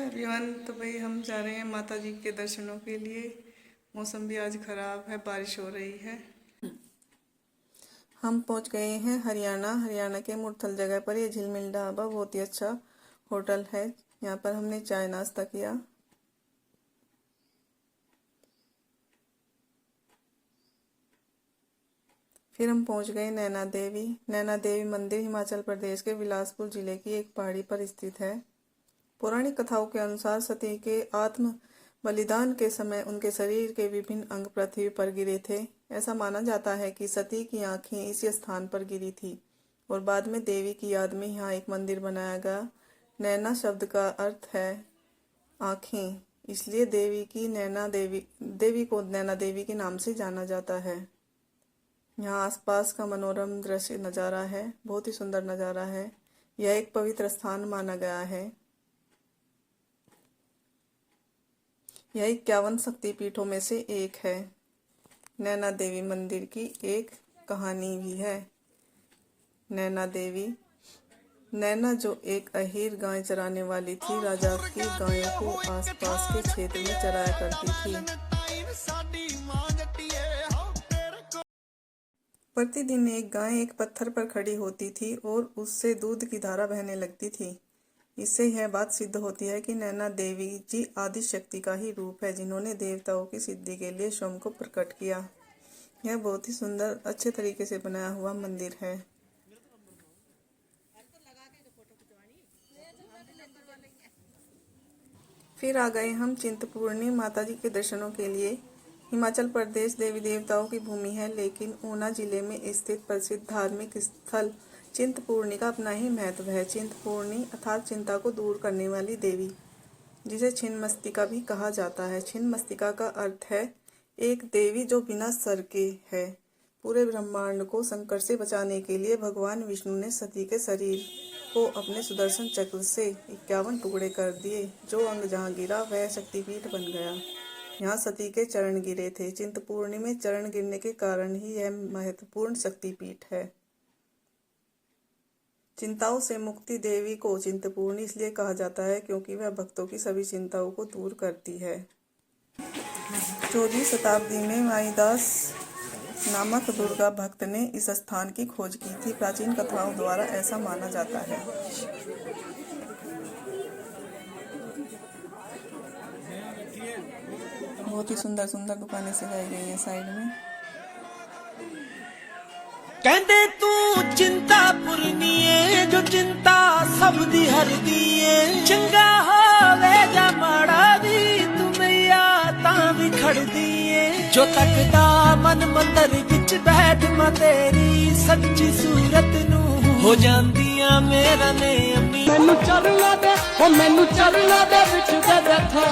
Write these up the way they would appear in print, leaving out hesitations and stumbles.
Everyone. तो भाई हम जा रहे हैं माता जी के दर्शनों के लिए। मौसम भी आज खराब है, बारिश हो रही है। हम पहुंच गए हैं हरियाणा के मुरथल जगह पर। ये झिलमिल ढाबा बहुत ही अच्छा होटल है। यहाँ पर हमने चाय नाश्ता किया। फिर हम पहुंच गए नैना देवी मंदिर हिमाचल प्रदेश के बिलासपुर जिले की एक पहाड़ी पर स्थित है। पौराणिक कथाओं के अनुसार सती के आत्म बलिदान के समय उनके शरीर के विभिन्न अंग पृथ्वी पर गिरे थे। ऐसा माना जाता है कि सती की आंखें इसी स्थान पर गिरी थी और बाद में देवी की याद में यहाँ एक मंदिर बनाया गया। नैना शब्द का अर्थ है आंखें, इसलिए देवी को नैना देवी के नाम से जाना जाता है। यहाँ आसपास का मनोरम दृश्य नज़ारा है, बहुत ही सुंदर नज़ारा है। यह एक पवित्र स्थान माना गया है। यह 51 शक्तिपीठों में से एक है। नैना देवी मंदिर की एक कहानी भी है। नैना जो एक अहीर गाय चराने वाली थी, राजा की गायों को आसपास के क्षेत्र में चराया करती थी। प्रतिदिन एक गाय एक पत्थर पर खड़ी होती थी और उससे दूध की धारा बहने लगती थी। इससे यह बात सिद्ध होती है कि नैना देवी जी आदि शक्ति का ही रूप है, जिन्होंने देवताओं की सिद्धि के लिए स्वयं को प्रकट किया। यह बहुत ही सुंदर अच्छे तरीके से बनाया हुआ मंदिर है। फिर आ गए हम चिंतपूर्णी माता जी के दर्शनों के लिए। हिमाचल प्रदेश देवी देवताओं की भूमि है, लेकिन ऊना जिले में स्थित प्रसिद्ध धार्मिक स्थल चिंतपूर्णी का अपना ही महत्व है। चिंतपूर्णी अर्थात चिंता को दूर करने वाली देवी, जिसे छिन्नमस्तिका भी कहा जाता है। छिन्नमस्तिका का अर्थ है एक देवी जो बिना सर के है। पूरे ब्रह्मांड को संकट से बचाने के लिए भगवान विष्णु ने सती के शरीर को अपने सुदर्शन चक्र से 51 टुकड़े कर दिए। जो अंग जहाँ गिरा वह शक्तिपीठ बन गया। यहाँ सती के चरण गिरे थे। चिंतपूर्णी में चरण गिरने के कारण ही यह महत्वपूर्ण शक्तिपीठ है। चिंताओं से मुक्ति देवी को चिंतपूर्णी इसलिए कहा जाता है क्योंकि वह भक्तों की सभी चिंताओं को दूर करती है। 14वीं शताब्दी में माईदास नामक दुर्गा भक्त ने इस स्थान की खोज की थी। प्राचीन कथाओं द्वारा ऐसा माना जाता है। बहुत ही सुंदर सुंदर दुकानें सजाई गई हैं साइड में। कहते तू चिंता पुरनीए जो चिंता सब दी हर दिए। चंगा होवे जा माड़ा दी तू मैया तां भी खड़ दिए। जो तकदा मन मंदिर विच बैठ मा तेरी सच्ची सूरत नू हो जांदियां मेरा ने अम्मी। मैनू चरना दे ओ मैनू चरना दे विच बैठा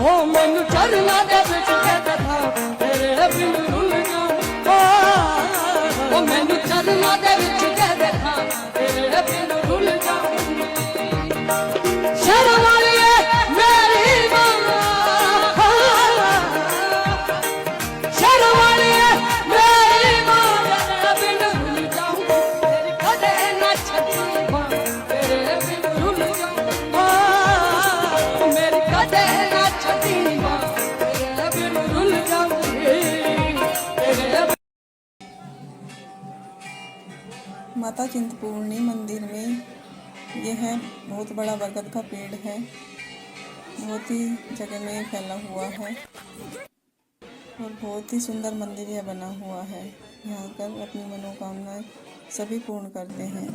ओ मैनू चरना दे विच बैठा तेरे बिन रुल जाऊं। ओ मैनू चरना दे विच बैठा तेरे बिन रुल जाऊं। शर्म वाली मेरी मां, शर्म वाली मेरी मां तेरे बिन रुल जाऊं। तेरी कदे ना छड्डी मां तेरे बिन रुल जाऊं। मेरी कदे ना छड्डी मां तेरे बिन रुल जाऊं। माता चिंतपूर्णी मंदिर में यह है बहुत बड़ा बरगद का पेड़ है। बहुत ही जगह में फैला हुआ है और बहुत ही सुंदर मंदिर यह बना हुआ है। यहाँ कर अपनी मनोकामनाएं सभी पूर्ण करते हैं।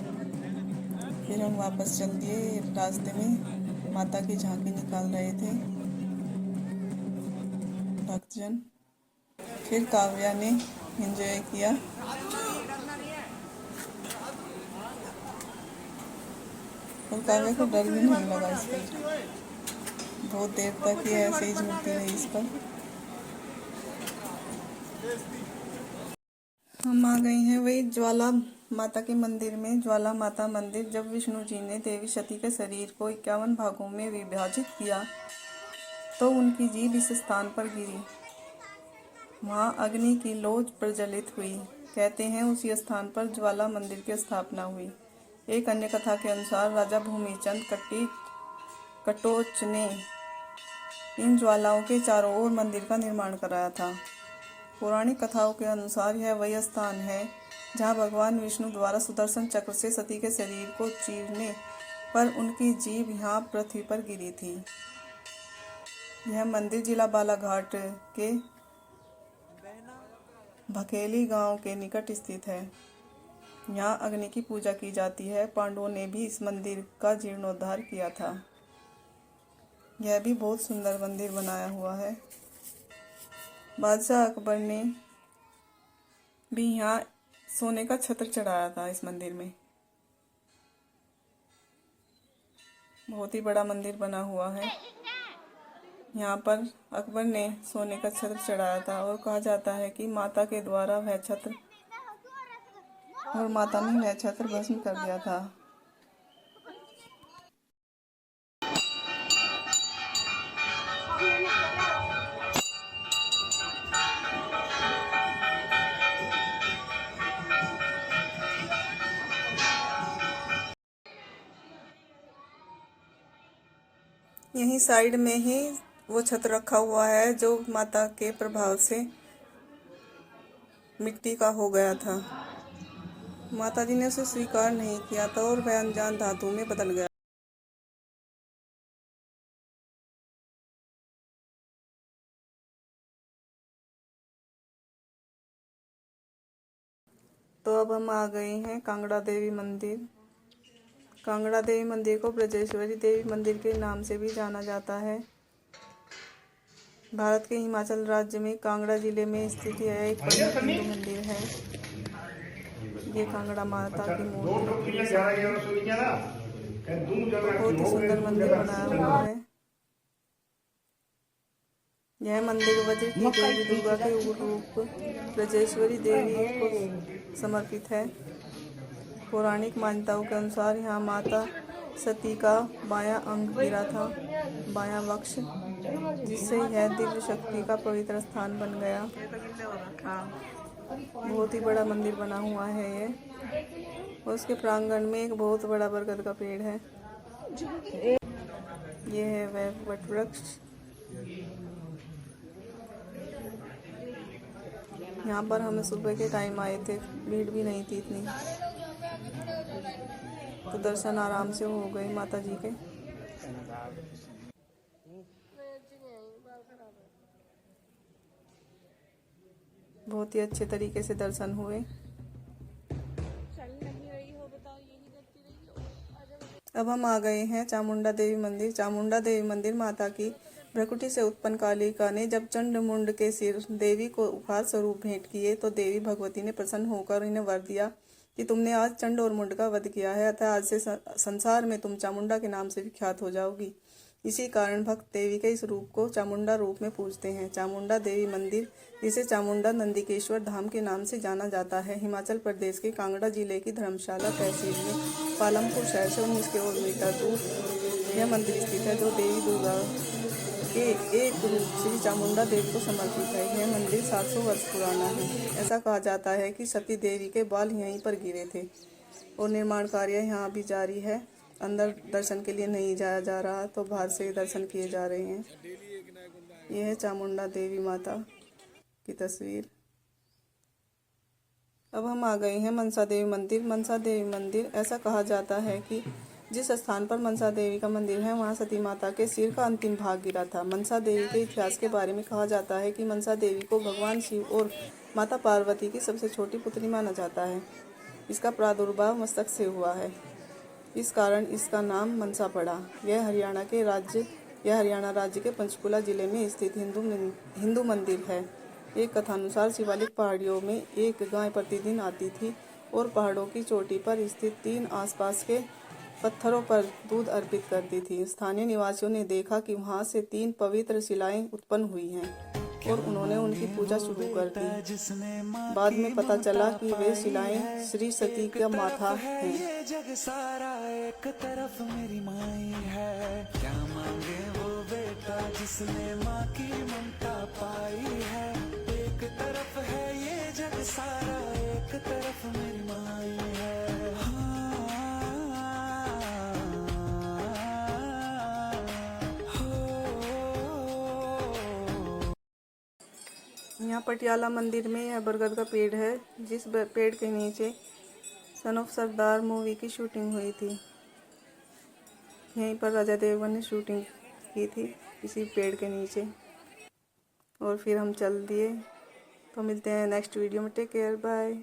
फिर हम वापस चल दिए। रास्ते में माता की झांकी निकाल रहे थे भक्तजन। फिर काव्या ने एंजॉय किया। और काव्या को डर भी नहीं लगा इस पर। बहुत देर तक ये ऐसे ही झूलती रही इस पर। हम आ गए हैं वही ज्वाला माता के मंदिर में। ज्वाला माता मंदिर। जब विष्णु जी ने देवी सती के शरीर को 51 भागों में विभाजित किया तो उनकी जीभ इस स्थान पर गिरी। वहाँ अग्नि की लौ प्रज्वलित हुई। कहते हैं उसी स्थान पर ज्वाला मंदिर की स्थापना हुई। एक अन्य कथा के अनुसार राजा भूमिचंद कटोच ने इन ज्वालाओं के चारों ओर मंदिर का निर्माण कराया था। पौराणिक कथाओं के अनुसार यह वही स्थान है जहां भगवान विष्णु द्वारा सुदर्शन चक्र से सती के शरीर को चीरने पर उनकी जीभ यहाँ पृथ्वी पर गिरी थी। यह मंदिर जिला बालाघाट के भकेली गांव के निकट स्थित है। यहाँ अग्नि की पूजा की जाती है। पांडवों ने भी इस मंदिर का जीर्णोद्धार किया था। यह भी बहुत सुंदर मंदिर बनाया हुआ है। बादशाह अकबर ने भी यहाँ सोने का छत्र चढ़ाया था इस मंदिर में। बहुत ही बड़ा मंदिर बना हुआ है। यहाँ पर अकबर ने सोने का छत्र चढ़ाया था और कहा जाता है कि माता के द्वारा वह छत्र और माता ने वह छत्र भस्म कर दिया था। यहीं साइड में ही वो छत्र रखा हुआ है जो माता के प्रभाव से मिट्टी का हो गया था। माता जी ने उसे स्वीकार नहीं किया था और वह अनजान धातु में बदल गया। तो अब हम आ गए हैं कांगड़ा देवी मंदिर। कांगड़ा देवी मंदिर को ब्रजेश्वरी देवी मंदिर के नाम से भी जाना जाता है। भारत के हिमाचल राज्य में कांगड़ा जिले में स्थित यह एक प्रमुख हिंदू मंदिर है। ये कांगड़ा माता की मूर्ति बहुत ही सुंदर मंदिर बनाया हुआ है। यह मंदिर वज्र की देवी दुर्गा के रूप ब्रजेश्वरी देवी को समर्पित है। पौराणिक मान्यताओं के अनुसार यहाँ माता सती का बायां अंग गिरा था, बायां वक्ष, जिससे यह दिव्य शक्ति का पवित्र स्थान बन गया। बहुत ही बड़ा मंदिर बना हुआ है ये। उसके प्रांगण में एक बहुत बड़ा बरगद का पेड़ है। ये है वह वट वृक्ष। यहाँ पर हम सुबह के टाइम आए थे, भीड़ भी नहीं थी इतनी, तो दर्शन आराम से हो गए माता जी के। बहुत ही अच्छे तरीके से दर्शन हुए। अब हम आ गए हैं चामुंडा देवी मंदिर। चामुंडा देवी मंदिर माता की भ्रकुटी से उत्पन्न कालिका ने जब चंड मुंड के सिर देवी को उपहार स्वरूप भेंट किए तो देवी भगवती ने प्रसन्न होकर इन्हें वर दिया कि तुमने आज चंड और मुंड का वध किया है, अतः आज से संसार में तुम चामुंडा के नाम से विख्यात हो जाओगी। इसी कारण भक्त देवी के इस रूप को चामुंडा रूप में पूजते हैं। चामुंडा देवी मंदिर, जिसे चामुंडा नंदिकेश्वर धाम के नाम से जाना जाता है, हिमाचल प्रदेश के कांगड़ा जिले की धर्मशाला तहसील में पालमपुर शहर से 19 किलोमीटर दूर यह मंदिर स्थित है, जो देवी दुर्गा के एक रूप श्री चामुंडा देवी को समर्पित है। यह मंदिर 700 वर्ष पुराना है। ऐसा कहा जाता है कि सती देवी के बाल यहीं पर गिरे थे और निर्माण कार्य यहाँ भी जारी है। अंदर दर्शन के लिए नहीं जाया जा रहा, तो बाहर से दर्शन किए जा रहे हैं। यह है चामुंडा देवी माता की तस्वीर। अब हम आ गए हैं मनसा देवी मंदिर। मनसा देवी मंदिर, ऐसा कहा जाता है कि जिस स्थान पर मनसा देवी का मंदिर है, वहां सती माता के सिर का अंतिम भाग गिरा था। मनसा देवी के इतिहास के बारे में कहा जाता है कि मनसा देवी को भगवान शिव और माता पार्वती की सबसे छोटी पुत्री माना जाता है। इसका प्रादुर्भाव मस्तक से हुआ है, इस कारण इसका नाम मनसा पड़ा। यह हरियाणा राज्य के पंचकुला जिले में स्थित हिंदू मंदिर है। एक कथानुसार शिवालिक पहाड़ियों में एक गाय प्रतिदिन आती थी और पहाड़ों की चोटी पर स्थित 3 आसपास के पत्थरों पर दूध अर्पित करती थी। स्थानीय निवासियों ने देखा कि वहां से 3 पवित्र शिलाएं उत्पन्न हुई हैं और उन्होंने उनकी पूजा शुरू कर दी। बाद में पता चला कि वे शिलाएं श्री सती का माथा हैं। ये जग सारा एक तरफ मेरी माई है, क्या मांगे वो बेटा जिसने माँ की ममता पाई है। एक तरफ है ये जग सारा, एक तरफ मेरी माई है। हाँ, यहाँ पटियाला मंदिर में यह बरगद का पेड़ है, जिस पेड़ के नीचे सन ऑफ सरदार मूवी की शूटिंग हुई थी। यहीं पर राजा देवगन ने शूटिंग की थी इसी पेड़ के नीचे। और फिर हम चल दिए। तो मिलते हैं नेक्स्ट वीडियो में। Take care, bye.